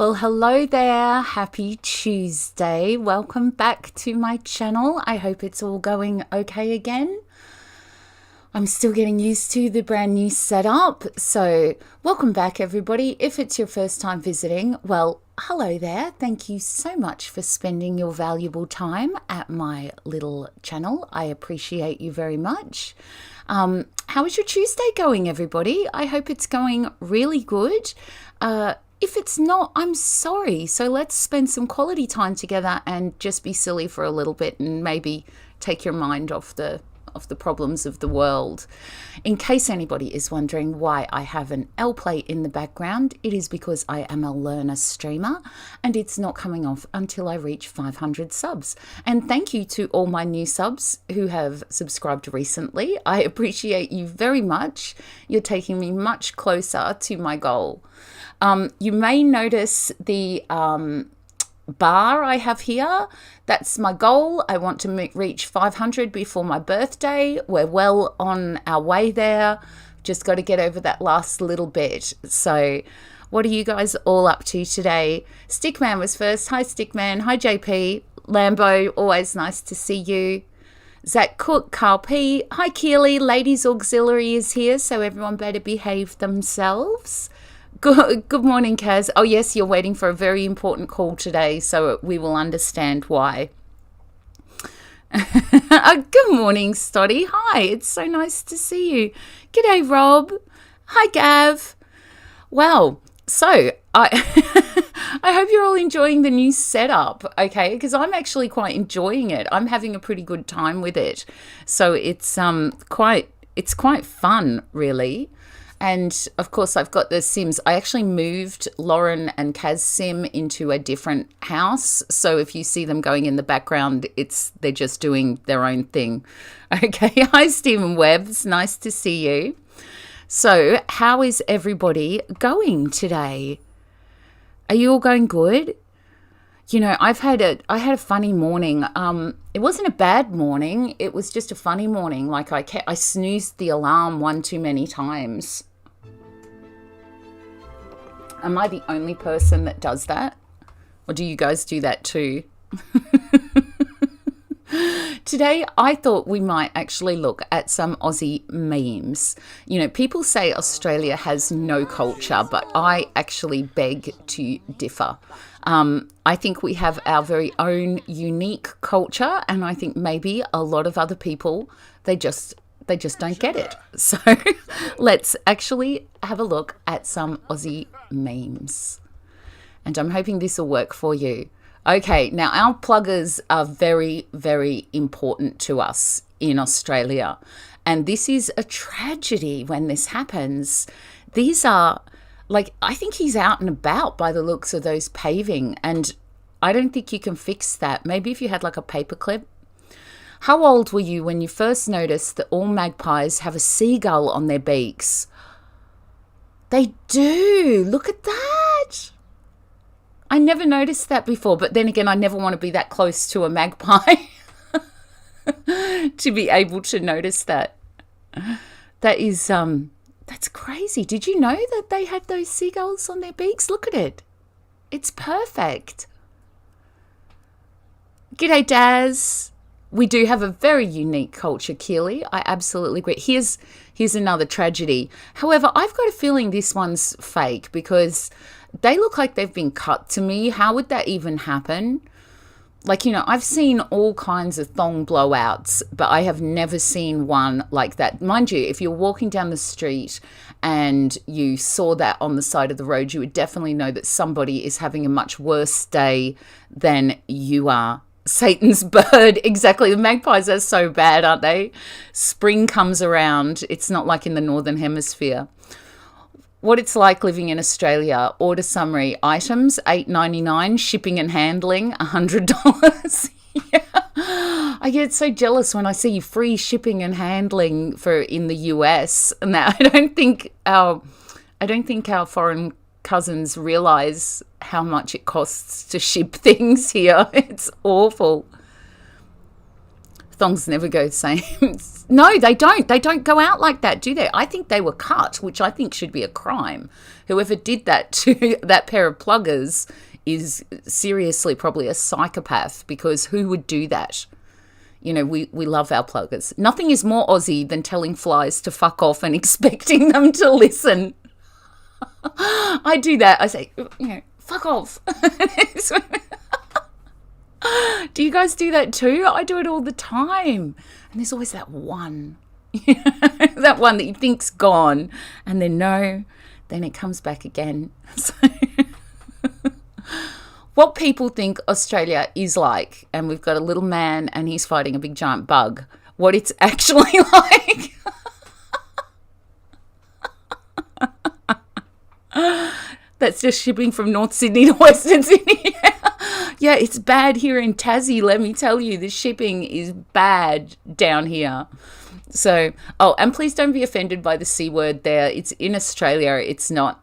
Well, hello there. Happy Tuesday. Welcome back to my channel. I hope it's all going okay again. I'm still getting used to the brand new setup. So welcome back, everybody. If it's your first time visiting, well, hello there. Thank you so much for spending your valuable time at my little channel. I appreciate you very much. How is your Tuesday going, everybody? I hope it's going really good. If it's not, I'm sorry. So let's spend some quality time together and just be silly for a little bit and maybe take your mind off the problems of the world. In case anybody is wondering why I have an L plate in the background, it is because I am a learner streamer and it's not coming off until I reach 500 subs. And thank you to all my new subs who have subscribed recently. I appreciate you very much. You're taking me much closer to my goal. You may notice the bar I have here. That's my goal. I want to reach 500 before my birthday. We're well on our way there. Just got to get over that last little bit. So what are you guys all up to today? Stickman was first. Hi, Stickman. Hi, JP. Lambo, always nice to see you. Zach Cook, Carl P. Hi, Keely. Ladies Auxiliary is here, so everyone better behave themselves. Good morning, Kaz. Oh, yes, you're waiting for a very important call today, so we will understand why. Good morning, Stoddy. Hi, it's so nice to see you. G'day, Rob. Hi, Gav. Well, so I I hope you're all enjoying the new setup, okay? Because I'm actually quite enjoying it. I'm having a pretty good time with it. So it's quite fun, really. And of course, I've got the Sims. I actually moved Lauren and Kaz Sim into a different house. So if you see them going in the background, they're just doing their own thing. Okay. Hi, Stephen Webb. It's nice to see you. So how is everybody going today? Are you all going good? You know, I had a funny morning. It wasn't a bad morning. It was just a funny morning. Like I snoozed the alarm one too many times. Am I the only person that does that? Or do you guys do that too? Today, I thought we might actually look at some Aussie memes. You know, people say Australia has no culture, but I actually beg to differ. I think we have our very own unique culture, and I think maybe a lot of other people, they just don't get it. So let's actually have a look at some Aussie memes. And I'm hoping this will work for you. Okay, now our pluggers are very, very important to us in Australia. And this is a tragedy when this happens. These are, like, I think he's out and about by the looks of those paving. And I don't think you can fix that. Maybe if you had like a paperclip. How old were you when you first noticed that all magpies have a seagull on their beaks? They do. Look at that. I never noticed that before, but then again, I never want to be that close to a magpie to be able to notice that. That is, that's crazy. Did you know that they had those seagulls on their beaks? Look at it. It's perfect. G'day, Daz. We do have a very unique culture, Keely. I absolutely agree. Here's another tragedy. However, I've got a feeling this one's fake because they look like they've been cut to me. How would that even happen? Like, you know, I've seen all kinds of thong blowouts, but I have never seen one like that. Mind you, if you're walking down the street and you saw that on the side of the road, you would definitely know that somebody is having a much worse day than you are. Satan's bird, exactly. The magpies are so bad, aren't they? Spring comes around. It's not like in the Northern Hemisphere. What it's like living in Australia. Order summary. Items, $8.99. Shipping and handling, $100. Yeah. I get so jealous when I see free shipping and handling for in the US. And that I don't think our foreign cousins realize how much it costs to ship things here. It's awful. thongs never go the same. No, they don't. They don't go out like that, do they? I think they were cut, which I think should be a crime. Whoever did that to that pair of pluggers is seriously probably a psychopath, because who would do that? You know, we love our pluggers. Nothing is more Aussie than telling flies to fuck off and expecting them to listen. I do that. I say, you know, fuck off. Do you guys do that too? I do it all the time. And there's always that one. That one that you think's gone. And then no, then it comes back again. So what people think Australia is like, and we've got a little man and he's fighting a big giant bug, what it's actually like. That's just shipping from North Sydney to Western Sydney. Yeah, it's bad here in Tassie, let me tell you. The shipping is bad down here. So, and please don't be offended by the C word there. It's in Australia. It's not,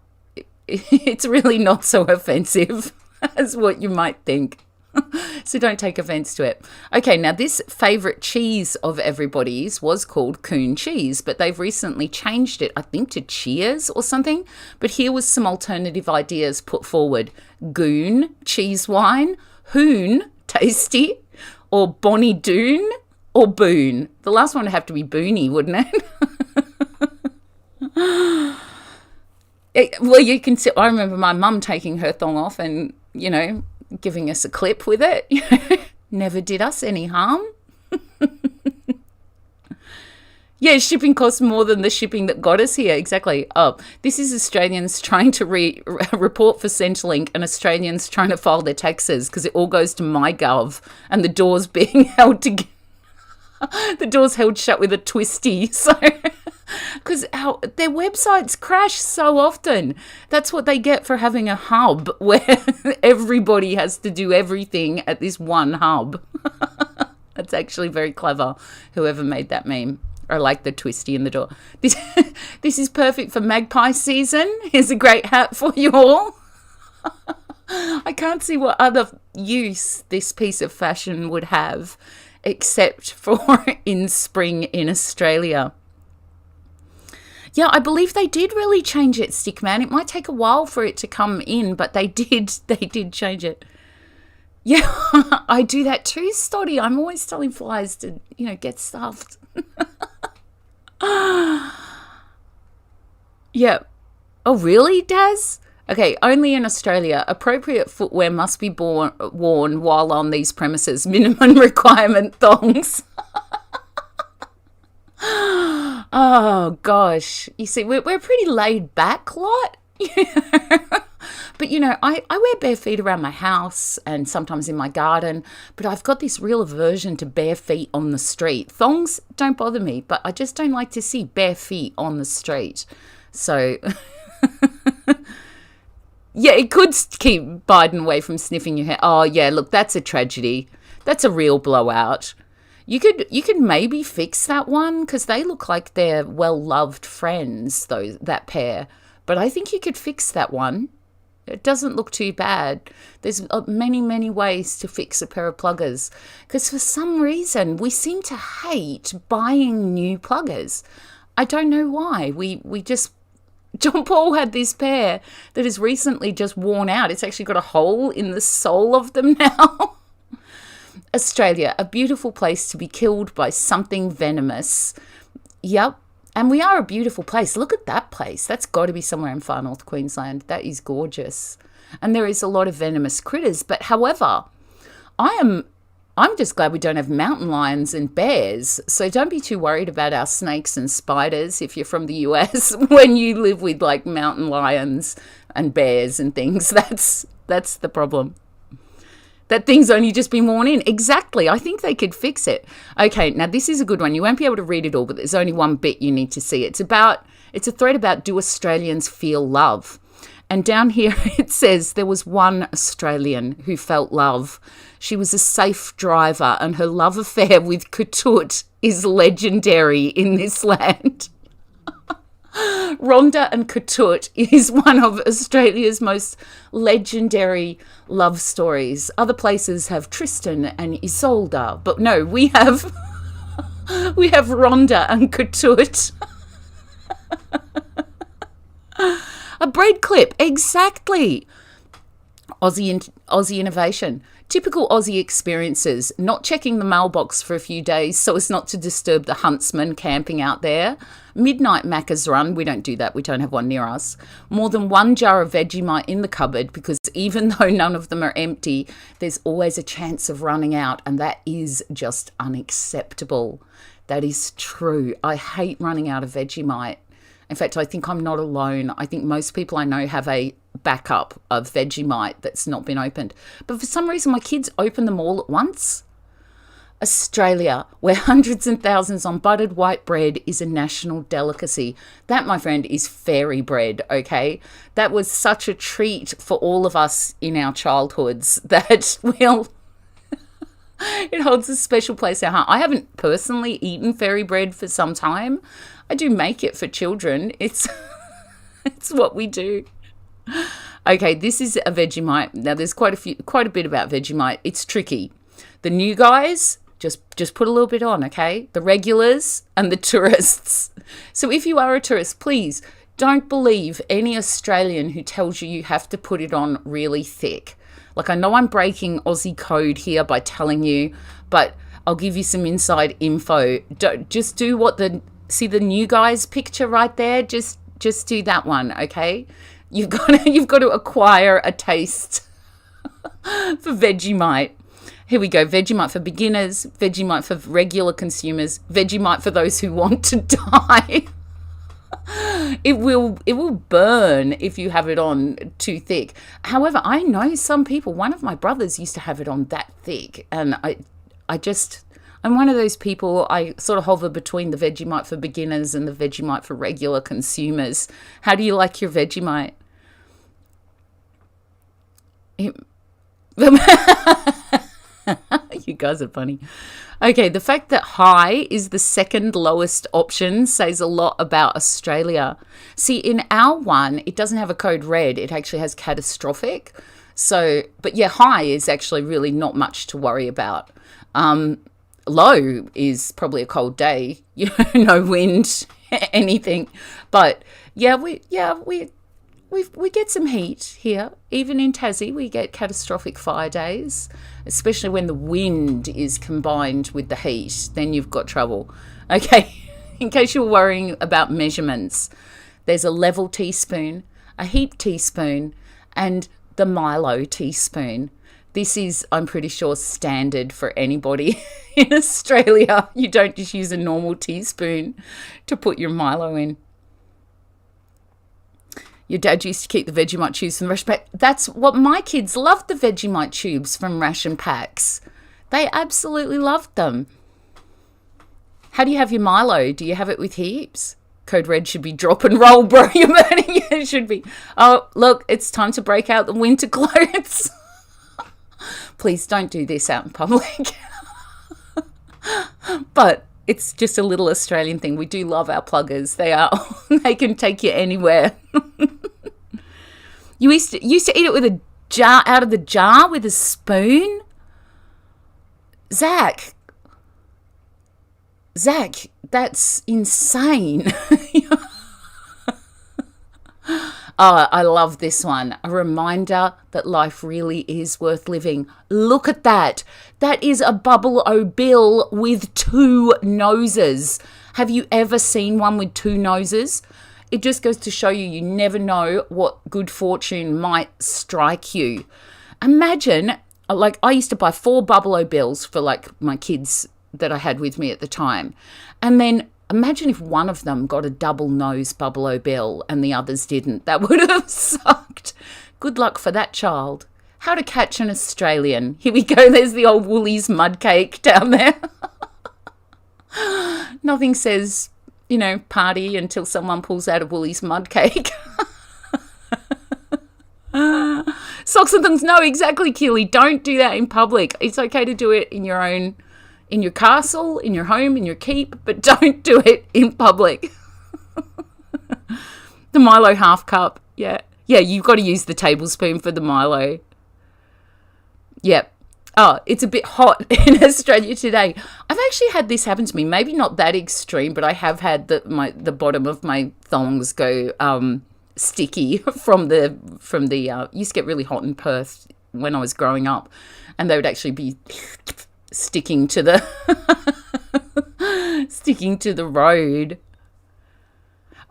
it's really not so offensive as what you might think. So don't take offense to it. Okay, now this favourite cheese of everybody's was called Coon cheese, but they've recently changed it, I think, to Cheers or something. But here was some alternative ideas put forward. Goon, cheese wine, Hoon, tasty, or Bonnie Doon, or Boon. The last one would have to be Boony, wouldn't it? Well, you can see, I remember my mum taking her thong off and, you know, giving us a clip with it. Never did us any harm. Yeah, shipping costs more than the shipping that got us here. Exactly. Oh, this is Australians trying to report for Centrelink and Australians trying to file their taxes, because it all goes to MyGov and the door's being held together. The door's held shut with a twisty. So, because their websites crash so often. That's what they get for having a hub where everybody has to do everything at this one hub. That's actually very clever, whoever made that meme. I like the twisty in the door. This is perfect for magpie season. Here's a great hat for you all. I can't see what other use this piece of fashion would have except for in spring in Australia. Yeah, I believe they did really change it, Stickman. It might take a while for it to come in, but they did change it. Yeah, I do that too, Stoddy. I'm always telling flies to, you know, get stuffed. Yeah. Oh, really, Daz? Okay, only in Australia. Appropriate footwear must be worn while on these premises. Minimum requirement thongs. Oh, gosh. You see, we're a pretty laid back lot. But, you know, I wear bare feet around my house and sometimes in my garden, but I've got this real aversion to bare feet on the street. Thongs don't bother me, but I just don't like to see bare feet on the street. So, yeah, it could keep Biden away from sniffing your hair. Oh, yeah, look, that's a tragedy. That's a real blowout. You could maybe fix that one, because they look like they're well-loved friends, that pair. But I think you could fix that one. It doesn't look too bad. There's many, many ways to fix a pair of pluggers, because for some reason we seem to hate buying new pluggers. I don't know why. We just... John Paul had this pair that is recently just worn out. It's actually got a hole in the sole of them now. Australia, a beautiful place to be killed by something venomous. Yep. And we are a beautiful place. Look at that place. That's got to be somewhere in far north Queensland. That is gorgeous. And there is a lot of venomous critters. But however, I'm just glad we don't have mountain lions and bears. So don't be too worried about our snakes and spiders if you're from the US when you live with like mountain lions and bears and things. That's the problem. That thing's only just been worn in. Exactly. I think they could fix it. Okay, now this is a good one. You won't be able to read it all, but there's only one bit you need to see. It's a thread about, do Australians feel love? And down here it says there was one Australian who felt love. She was a safe driver and her love affair with Katut is legendary in this land. Rhonda and Katut is one of Australia's most legendary love stories. Other places have Tristan and Isolde, but no, we have We have Rhonda and Katut. A bread clip, exactly. Aussie innovation. Typical Aussie experiences, not checking the mailbox for a few days so as not to disturb the huntsman camping out there. Midnight Macca's run, we don't do that, we don't have one near us. More than one jar of Vegemite in the cupboard because even though none of them are empty, there's always a chance of running out, and that is just unacceptable. That is true. I hate running out of Vegemite. In fact, I think I'm not alone. I think most people I know have a backup of Vegemite that's not been opened. But for some reason, my kids open them all at once. Australia, where hundreds and thousands on buttered white bread is a national delicacy. That, my friend, is fairy bread, okay? That was such a treat for all of us in our childhoods that it holds a special place in our heart. I haven't personally eaten fairy bread for some time. I do make it for children. It's what we do. Okay, this is a Vegemite. Now there's quite a bit about Vegemite. It's tricky. The new guys, just put a little bit on, okay? The regulars and the tourists. So if you are a tourist, please don't believe any Australian who tells you have to put it on really thick. Like, I know I'm breaking Aussie code here by telling you, but I'll give you some inside info. Just do what see the new guys picture right there? Just do that one, okay? You've got to acquire a taste for Vegemite. Here we go. Vegemite for beginners, Vegemite for regular consumers, Vegemite for those who want to die. It will burn if you have it on too thick. However, I know some people, one of my brothers used to have it on that thick, and I'm one of those people, I sort of hover between the Vegemite for beginners and the Vegemite for regular consumers. How do you like your Vegemite? You guys are funny. Okay, the fact that high is the second lowest option says a lot about Australia. See, in our one, it doesn't have a code red. It actually has catastrophic. So, but yeah, high is actually really not much to worry about. Low is probably a cold day, no wind, anything. But yeah, we get some heat here. Even in Tassie, we get catastrophic fire days, especially when the wind is combined with the heat. Then you've got trouble. Okay, in case you're worrying about measurements, there's a level teaspoon, a heap teaspoon, and the Milo teaspoon. This is, I'm pretty sure, standard for anybody in Australia. You don't just use a normal teaspoon to put your Milo in. Your dad used to keep the Vegemite tubes from the ration pack. That's what my kids loved, the Vegemite tubes from ration packs. They absolutely loved them. How do you have your Milo? Do you have it with heaps? Code red should be drop and roll, bro. You're burning it. It should be. Oh, look, it's time to break out the winter clothes. Please don't do this out in public. But it's just a little Australian thing. We do love our pluggers. They can take you anywhere. You used to eat it with a jar, out of the jar with a spoon? Zach, that's insane. Oh, I love this one. A reminder that life really is worth living. Look at that. That is a Bubble O Bill with 2 noses. Have you ever seen one with 2 noses? It just goes to show you never know what good fortune might strike you. Imagine, like, I used to buy 4 Bubble O Bills for, like, my kids that I had with me at the time. And then imagine if one of them got a double nose Bubble O Bill and the others didn't. That would have sucked. Good luck for that child. How to catch an Australian. Here we go. There's the old Woolies mud cake down there. Nothing says, party until someone pulls out a Woolies mud cake. Socks and things. No, exactly, Keely. Don't do that in public. It's okay to do it in your own, in your castle, in your home, in your keep, but don't do it in public. The Milo half cup. Yeah, you've got to use the tablespoon for the Milo. Yep. Oh, it's a bit hot in Australia today. I've actually had this happen to me. Maybe not that extreme, but I have had the bottom of my thongs go sticky from the used to get really hot in Perth when I was growing up, and they would actually be sticking to the sticking to the road.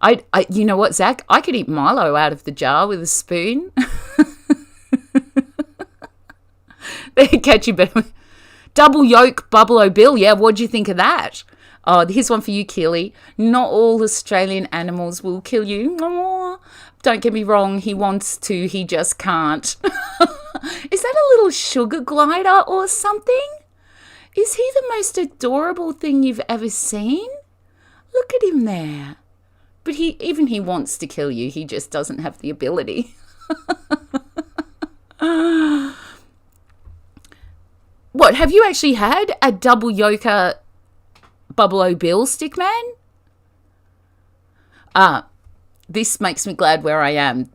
I you know what, Zach? I could eat Milo out of the jar with a spoon. Catch you better. Double yolk Buffalo Bill. Yeah, what'd you think of that? Oh, here's one for you, Keely. Not all Australian animals will kill you. Oh, don't get me wrong. He wants to. He just can't. Is that a little sugar glider or something? Is he the most adorable thing you've ever seen? Look at him there. But he wants to kill you. He just doesn't have the ability. What, have you actually had a double yoker Buffalo Bill, Stickman? This makes me glad where I am.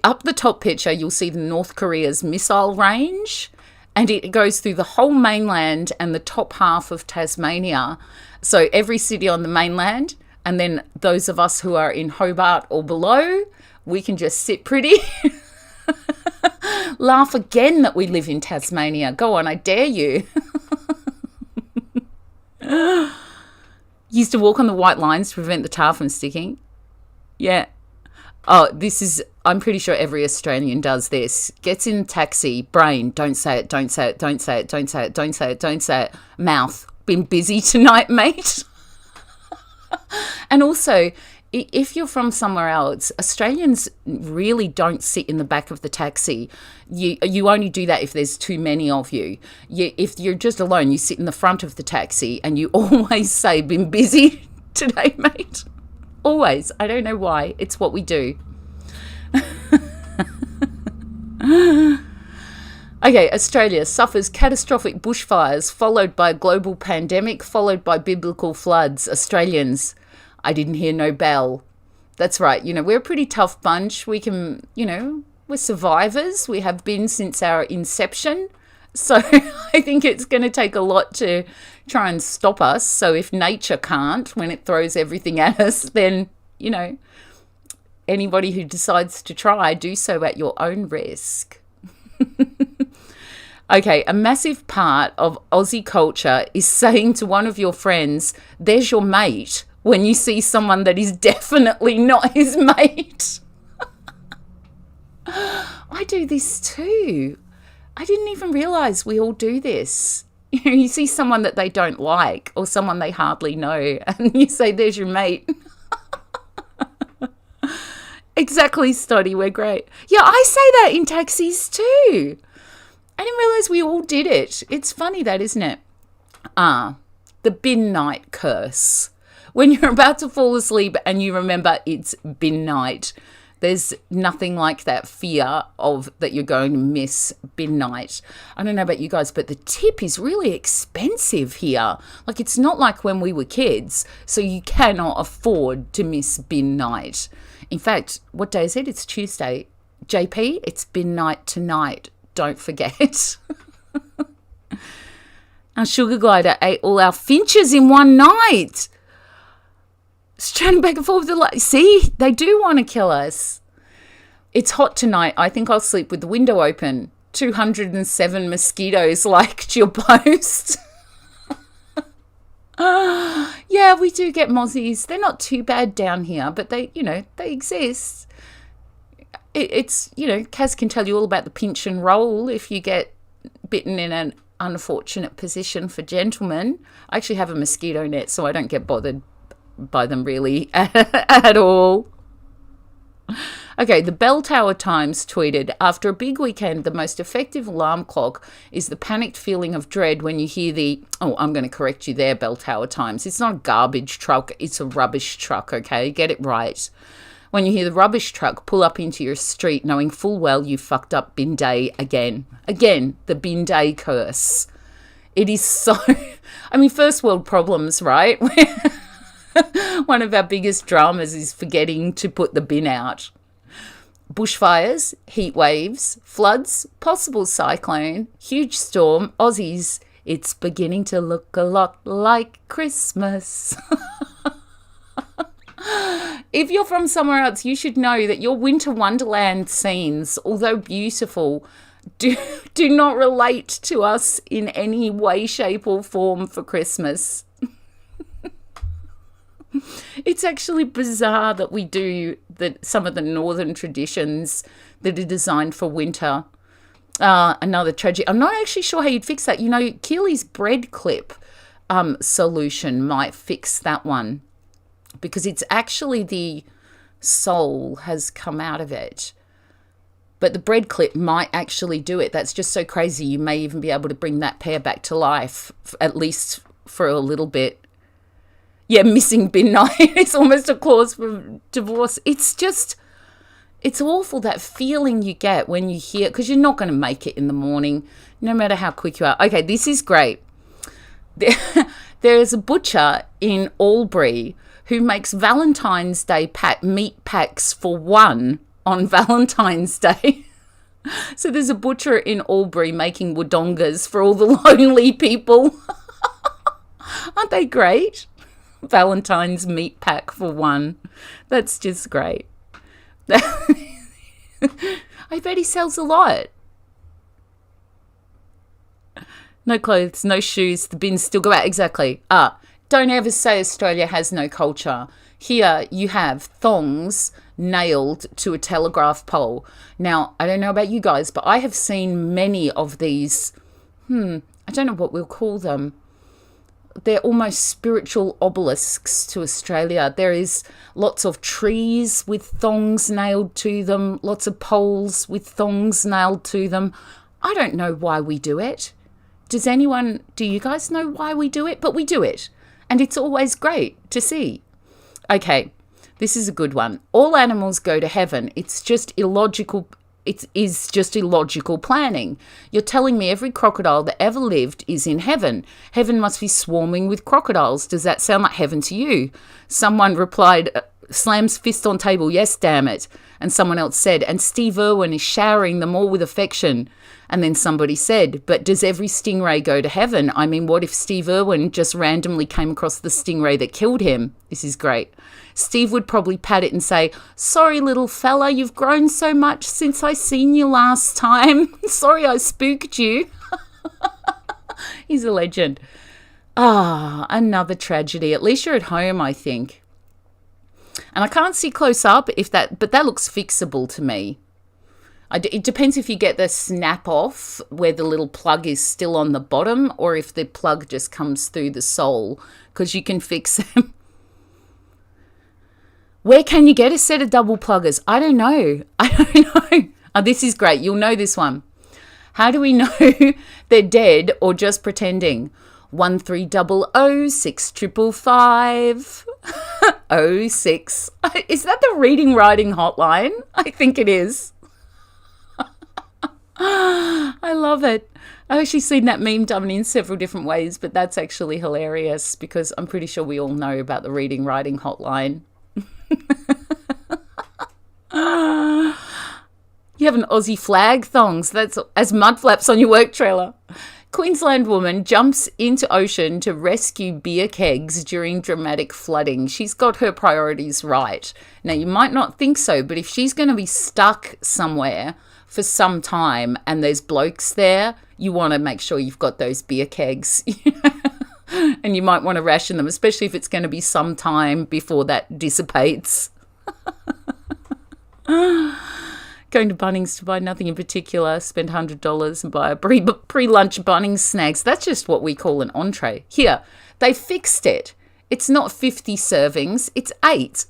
Up the top picture, you'll see the North Korea's missile range, and it goes through the whole mainland and the top half of Tasmania. So every city on the mainland, and then those of us who are in Hobart or below, we can just sit pretty. Laugh again that we live in Tasmania. Go on, I dare you. Used to walk on the white lines to prevent the tar from sticking. Yeah. Oh, I'm pretty sure every Australian does this. Gets in a taxi, brain, don't say it, don't say it, don't say it, don't say it, don't say it, don't say it. Mouth, been busy tonight, mate. And also, if you're from somewhere else, Australians really don't sit in the back of the taxi. You only do that if there's too many of you. If you're just alone, you sit in the front of the taxi and you always say, been busy today, mate. Always. I don't know why. It's what we do. Okay, Australia suffers catastrophic bushfires, followed by a global pandemic, followed by biblical floods. Australians, I didn't hear no bell. That's right. We're a pretty tough bunch. We can, we're survivors. We have been since our inception. So I think it's going to take a lot to try and stop us. So if nature can't, when it throws everything at us, then, anybody who decides to try, do so at your own risk. Okay, a massive part of Aussie culture is saying to one of your friends, there's your mate, when you see someone that is definitely not his mate. I do this too. I didn't even realise we all do this. You see someone that they don't like or someone they hardly know and you say, there's your mate. Exactly, Stoddy, we're great. Yeah, I say that in taxis too. I didn't realise we all did it. It's funny that, isn't it? The bin night curse. When you're about to fall asleep and you remember it's bin night, there's nothing like that fear of that you're going to miss bin night. I don't know about you guys, but the tip is really expensive here. Like, it's not like when we were kids, so you cannot afford to miss bin night. In fact, what day is it? It's Tuesday. JP, it's bin night tonight. Don't forget. Our sugar glider ate all our finches in one night. Straining back and forth with the light. See, they do want to kill us. It's hot tonight. I think I'll sleep with the window open. 207 mosquitoes liked your post. Yeah, we do get mozzies. They're not too bad down here, but they exist. It's, Kaz can tell you all about the pinch and roll if you get bitten in an unfortunate position for gentlemen. I actually have a mosquito net, so I don't get bothered by them really at all. Okay, the Bell Tower Times tweeted, after a big weekend, the most effective alarm clock is the panicked feeling of dread when you hear I'm going to correct you there, Bell Tower Times. It's not a garbage truck, it's a rubbish truck, okay? Get it right. When you hear the rubbish truck pull up into your street knowing full well you fucked up bin day again. Again, the bin day curse. It is so... first world problems, right? One of our biggest dramas is forgetting to put the bin out. bushfires, heat waves, floods, possible cyclone, huge storm, Aussies. It's beginning to look a lot like Christmas. If you're from somewhere else, you should know that your winter wonderland scenes, although beautiful, do not relate to us in any way, shape or form for Christmas. It's actually bizarre that we do some of the northern traditions that are designed for winter. Another tragedy. I'm not actually sure how you'd fix that. Keely's bread clip solution might fix that one, because it's actually the soul has come out of it. But the bread clip might actually do it. That's just so crazy. You may even be able to bring that pair back to life, at least for a little bit. Yeah, missing bin night. It's almost a clause for divorce. It's awful, that feeling you get when you hear, because you're not going to make it in the morning, no matter how quick you are. Okay, this is great. There is a butcher in Albury who makes Valentine's Day meat packs for one on Valentine's Day. So there's a butcher in Albury making wodongas for all the lonely people. Aren't they great? Valentine's meat pack for one. That's just great. I bet he sells a lot. No clothes, no shoes, the bins still go out. Exactly. Don't ever say Australia has no culture. Here you have thongs nailed to a telegraph pole. Now, I don't know about you guys, but I have seen many of these, I don't know what we'll call them. They're almost spiritual obelisks to Australia. There is lots of trees with thongs nailed to them, lots of poles with thongs nailed to them. I don't know why we do it. Do you guys know why we do it? But we do it. And it's always great to see. Okay, this is a good one. All animals go to heaven. It's just illogical. It is just illogical planning. You're telling me every crocodile that ever lived is in heaven. Heaven must be swarming with crocodiles. Does that sound like heaven to you? Someone replied, slams fist on table, yes, damn it. And someone else said, and Steve Irwin is showering them all with affection. And then somebody said, but does every stingray go to heaven? I mean, what if Steve Irwin just randomly came across the stingray that killed him? This is great. Steve would probably pat it and say, sorry, little fella, you've grown so much since I seen you last time. Sorry I spooked you. He's a legend. Another tragedy. At least you're at home, I think. And I can't see close up but that looks fixable to me. It depends if you get the snap off where the little plug is still on the bottom, or if the plug just comes through the sole, because you can fix them. Where can you get a set of double pluggers? I don't know. This is great. You'll know this one. How do we know they're dead or just pretending? 1300 6555 06. Is that the reading writing hotline? I think it is. I love it. I've actually seen that meme done in several different ways, but that's actually hilarious because I'm pretty sure we all know about the reading writing hotline. You have an Aussie flag thongs. That's as mud flaps on your work trailer. Queensland woman jumps into ocean to rescue beer kegs during dramatic flooding. She's got her priorities right. Now, you might not think so, but if she's going to be stuck somewhere for some time and there's blokes there, you want to make sure you've got those beer kegs. And you might want to ration them, especially if it's going to be some time before that dissipates. Going to Bunnings to buy nothing in particular, spend $100 and buy a pre-lunch Bunnings snacks. That's just what we call an entree. Here, they fixed it. It's not 50 servings, it's 8.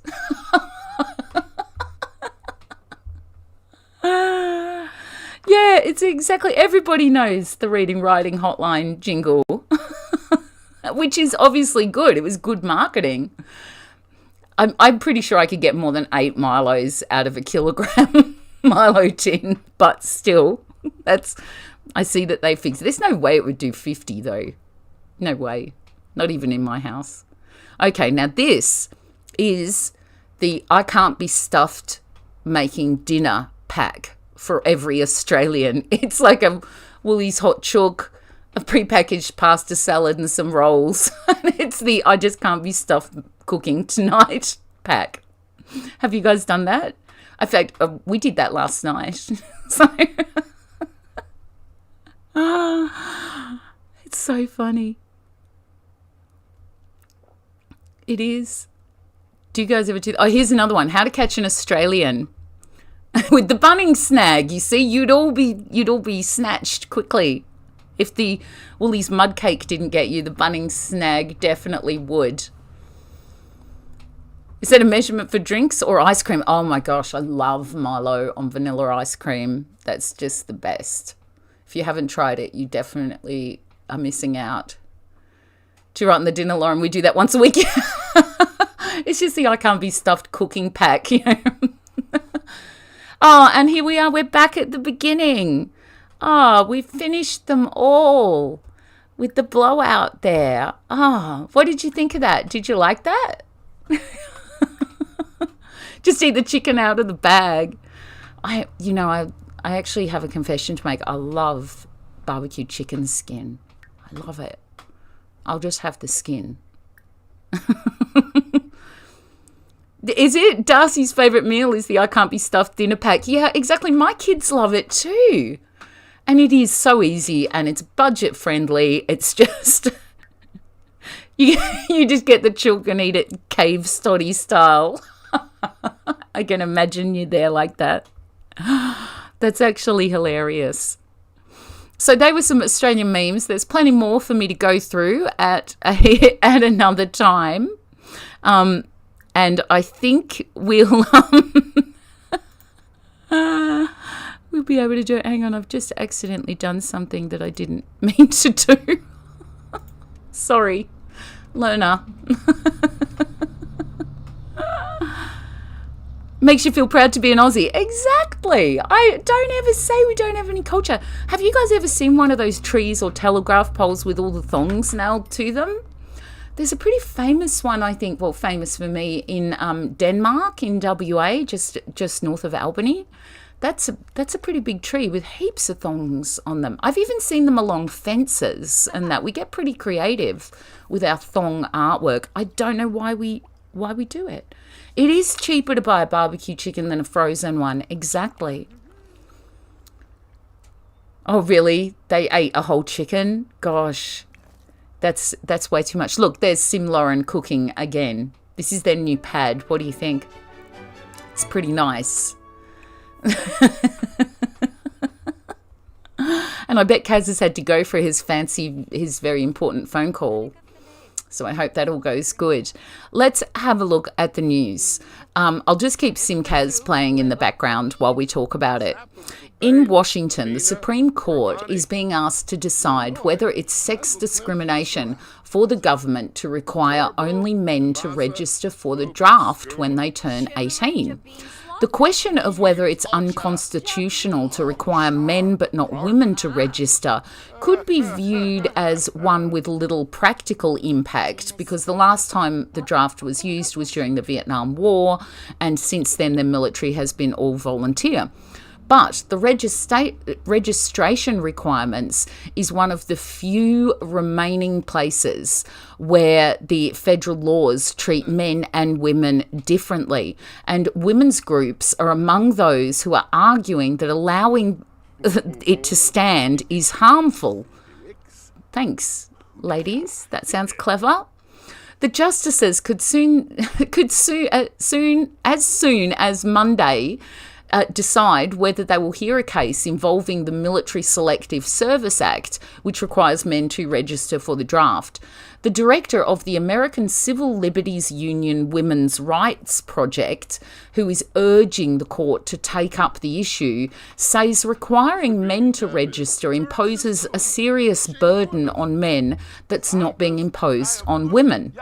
Yeah, it's exactly, everybody knows the reading writing hotline jingle, which is obviously good. It was good marketing. I'm pretty sure I could get more than 8 Milos out of a kilogram Milo tin, but still, I see that they fixed it. There's no way it would do 50 though. No way. Not even in my house. Okay, now this is the I can't be stuffed making dinner pack for every Australian. It's like a Woolies hot chook, a prepackaged pasta salad and some rolls. It's the I just can't be stuffed cooking tonight pack. Have you guys done that? In fact, we did that last night. So it's so funny. It is. Do you guys ever do? Oh, here's another one. How to catch an Australian with the Bunnings snag. You see, you'd all be snatched quickly. If the Woolies mud cake didn't get you, the Bunnings snag definitely would. Is that a measurement for drinks or ice cream? Oh my gosh, I love Milo on vanilla ice cream. That's just the best. If you haven't tried it, you definitely are missing out. Do you write in the dinner, Lauren? We do that once a week. It's just the I can't be stuffed cooking pack, you know. Oh, and here we are. We're back at the beginning. Oh, we finished them all with the blowout there. Oh, what did you think of that? Did you like that? Just eat the chicken out of the bag. I actually have a confession to make. I love barbecue chicken skin. I love it. I'll just have the skin. Is it Darcy's favourite meal is the I can't be stuffed dinner pack? Yeah, exactly. My kids love it too. And it is so easy and it's budget friendly. It's just, you just get the chook and eat it cave stoddy style. I can imagine you there like that. That's actually hilarious. So they were some Australian memes. There's plenty more for me to go through at another time. And I think we'll we'll be able to do it. Hang on, I've just accidentally done something that I didn't mean to do. Sorry, learner. Makes you feel proud to be an Aussie. Exactly. I don't ever say we don't have any culture. Have you guys ever seen one of those trees or telegraph poles with all the thongs nailed to them? There's a pretty famous one, I think, well, famous for me, in Denmark, in WA, just north of Albany. That's a pretty big tree with heaps of thongs on them. I've even seen them along fences and that. We get pretty creative with our thong artwork. I don't know why we do it. It is cheaper to buy a barbecue chicken than a frozen one. Exactly. Oh, really? They ate a whole chicken? Gosh. That's way too much. Look, there's Sim Lauren cooking again. This is their new pad. What do you think? It's pretty nice. And I bet Kaz has had to go for his very important phone call. So I hope that all goes good. Let's have a look at the news. I'll just keep Simkaz playing in the background while we talk about it. In Washington, the Supreme Court is being asked to decide whether it's sex discrimination for the government to require only men to register for the draft when they turn 18. The question of whether it's unconstitutional to require men but not women to register could be viewed as one with little practical impact, because the last time the draft was used was during the Vietnam War, and since then the military has been all volunteer. But the registration requirements is one of the few remaining places where the federal laws treat men and women differently. And women's groups are among those who are arguing that allowing it to stand is harmful. Thanks, ladies. That sounds clever. The justices could as soon as Monday decide whether they will hear a case involving the Military Selective Service Act, which requires men to register for the draft. The director of the American Civil Liberties Union Women's Rights Project, who is urging the court to take up the issue, says requiring men to register imposes a serious burden on men that's not being imposed on women.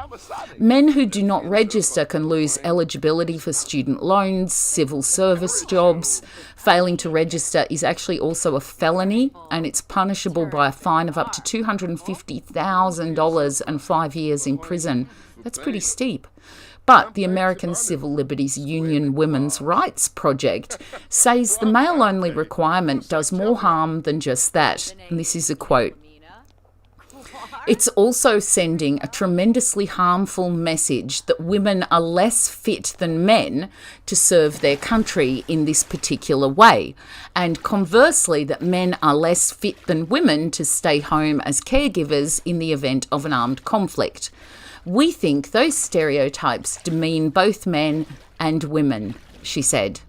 Men who do not register can lose eligibility for student loans, civil service jobs. Failing to register is actually also a felony, and it's punishable by a fine of up to $250,000 and 5 years in prison. That's pretty steep. But the American Civil Liberties Union Women's Rights Project says the male-only requirement does more harm than just that. And this is a quote. It's also sending a tremendously harmful message that women are less fit than men to serve their country in this particular way, and conversely that men are less fit than women to stay home as caregivers in the event of an armed conflict. We think those stereotypes demean both men and women, she said.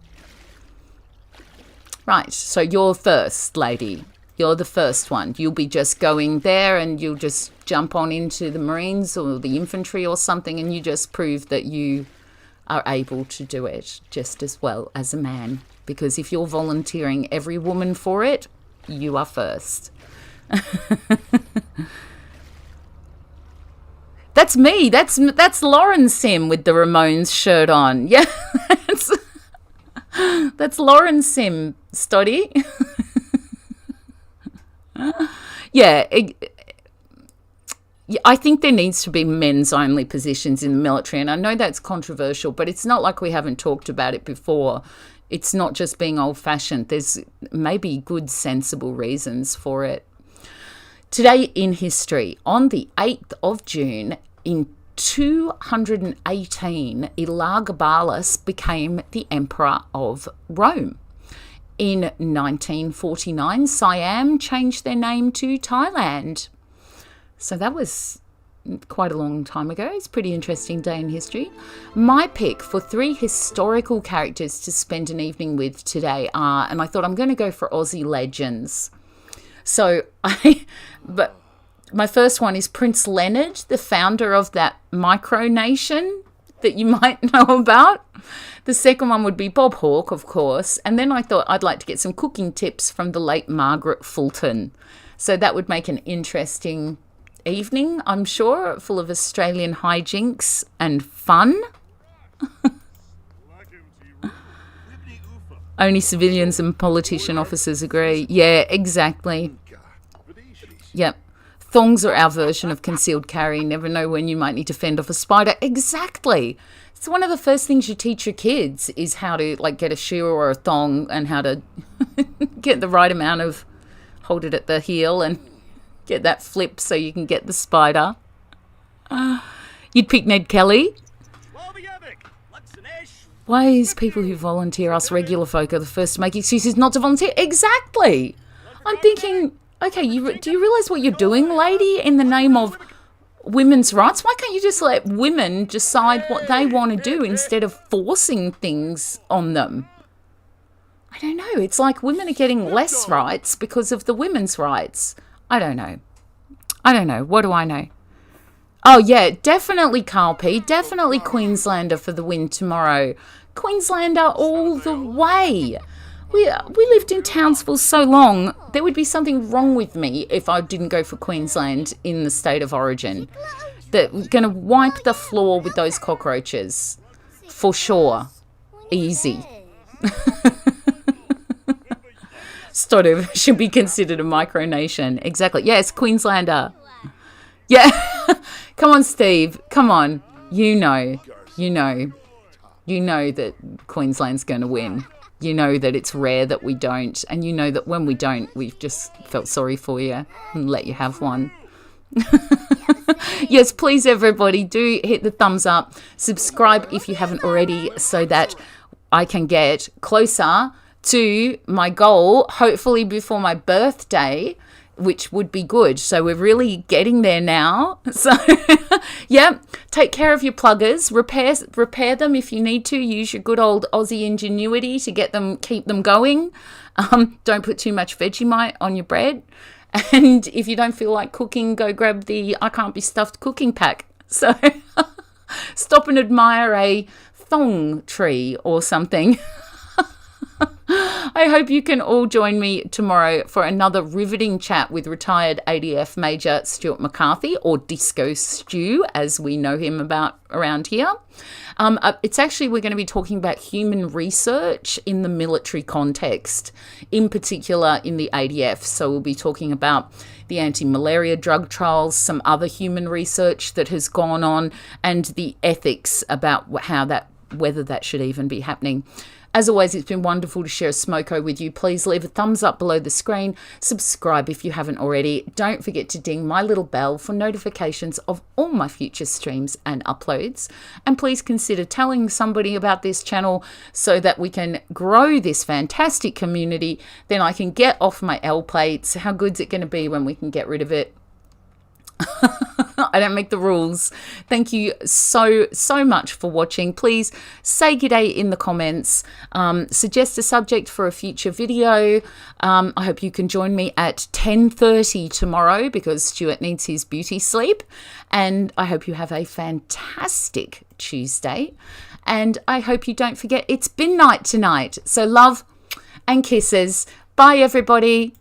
Right, so you're first, lady. You're the first one. You'll be just going there and you'll just jump on into the Marines or the infantry or something, and you just prove that you are able to do it just as well as a man. Because if you're volunteering every woman for it, you are first. That's me. That's Lauren Sim with the Ramones shirt on. Yeah, that's Lauren Sim, Stoddy. Yeah, I think there needs to be men's only positions in the military, and I know that's controversial, but it's not like we haven't talked about it before. It's not just being old-fashioned. There's maybe good, sensible reasons for it. Today in history, on the 8th of June, in 218, Elagabalus became the Emperor of Rome. In 1949, Siam changed their name to Thailand. So that was quite a long time ago. It's a pretty interesting day in history. My pick for 3 historical characters to spend an evening with today are, and I thought I'm going to go for Aussie legends. But my first one is Prince Leonard, the founder of that micronation that you might know about. The second one would be Bob Hawke, of course. And then I thought I'd like to get some cooking tips from the late Margaret Fulton. So that would make an interesting evening, I'm sure, full of Australian hijinks and fun. Only civilians and politician officers agree. Yeah, exactly. Yep. Thongs are our version of concealed carry. Never know when you might need to fend off a spider. Exactly. It's one of the first things you teach your kids is how to get a shearer or a thong and how to get the right amount of, hold it at the heel and get that flip so you can get the spider. You'd pick Ned Kelly. Why is people who volunteer, us regular folk, are the first to make excuses not to volunteer? Exactly. I'm thinking, okay, do you realise what you're doing, lady, in the name of women's rights? Why can't you just let women decide what they want to do instead of forcing things on them? I don't know. It's like women are getting less rights because of the women's rights. I don't know. What do I know? Oh, yeah, definitely Carl P. Definitely Queenslander for the win tomorrow. Queenslander all the way. We lived in Townsville so long, there would be something wrong with me if I didn't go for Queensland in the state of origin. That we're going to wipe the floor with those cockroaches. For sure. Easy. Stoddard should be considered a micronation. Exactly. Yes, Queenslander. Yeah. Come on, Steve. Come on. You know that Queensland's going to win. You know that it's rare that we don't. And you know that when we don't, we've just felt sorry for you and let you have one. Yes, please, everybody, do hit the thumbs up. Subscribe if you haven't already so that I can get closer to my goal, hopefully before my birthday, which would be good. So we're really getting there now. So, yeah, take care of your pluggers. Repair them if you need to. Use your good old Aussie ingenuity to keep them going. Don't put too much Vegemite on your bread. And if you don't feel like cooking, go grab the I Can't Be Stuffed cooking pack. So stop and admire a thong tree or something. I hope you can all join me tomorrow for another riveting chat with retired ADF Major Stuart McCarthy, or Disco Stu, as we know him about around here. We're going to be talking about human research in the military context, in particular in the ADF. So we'll be talking about the anti-malaria drug trials, some other human research that has gone on, and the ethics about whether that should even be happening. As always, it's been wonderful to share a smoko with you. Please leave a thumbs up below the screen. Subscribe if you haven't already. Don't forget to ding my little bell for notifications of all my future streams and uploads. And please consider telling somebody about this channel so that we can grow this fantastic community. Then I can get off my L plates. How good's it going to be when we can get rid of it? I don't make the rules. Thank you so much for watching. Please say g'day in the comments. Suggest a subject for a future video. I hope you can join me at 10:30 tomorrow because Stuart needs his beauty sleep. And I hope you have a fantastic Tuesday. And I hope you don't forget it's bin night tonight. So love and kisses. Bye, everybody.